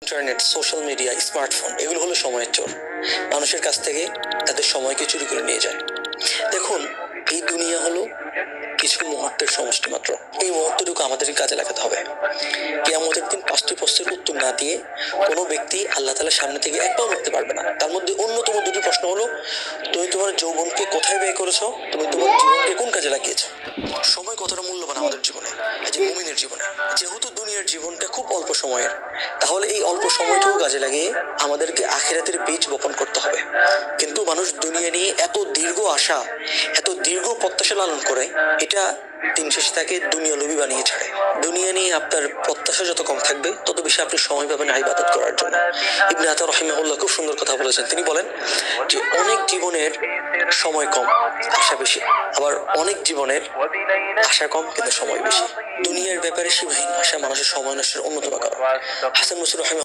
Internet, social media, smartphone এগুলো হলো সময়ের চোর। মানুষের কাছ থেকে তাদের সময়কে চুরি করে নিয়ে যায়। দেখুন, এই দুনিয়া হলো কিছু মুহূর্তের সমষ্টি মাত্র। এই মুহূর্তটুকু আমাদেরকে কাজে লাগাতে হবে। কিয়ামতের দিন ৫টি প্রশ্নের উত্তর না দিয়ে কোনো ব্যক্তি আল্লাহ তাআলার সামনে থেকে এক পাও নড়তে পারবে না। তার মধ্যে অন্যতম দুটি প্রশ্ন হলো, তুমি তোমার যৌবনকে কোথায় ব্যয় করেছো? তুমি তোমার জীবনকে কোন কাজে লাগিয়েছো? সময় কতটা মূল্যবান আমাদের জীবনে, যে মুমিনের জীবনে। যেহেতু দুনিয়ার জীবনটা খুব অল্প সময়ের, তাহলে এই অল্প সময়টুকু কাজে লাগিয়ে আমাদেরকে আখিরাতের বীজ বপন করতে হবে। কিন্তু মানুষ দুনিয়া নিয়ে এত দীর্ঘ আশা, এত দীর্ঘ প্রত্যাশা লালন করে, এটা দিন শেষে তাকে দুনিয়া লোভী বানিয়ে ছাড়ে। দুনিয়া নিয়ে আপনার প্রত্যাশা যত কম থাকবে, তত বেশি আপনি সময় পাবেন ইবাদত করার জন্য। ইবনে আতা রাহিমাহুল্লাহ খুব সুন্দর কথা বলেছেন। তিনি বলেন যে অনেক জীবনের সময় কম, আশা বেশি। আবার অনেক জীবনের আশা কম কিন্তু সময় বেশি। দুনিয়ার ব্যাপারে সীমাহীন আশা মানুষের সময় নষ্টের অন্যতম কারণ। হাসান বসরি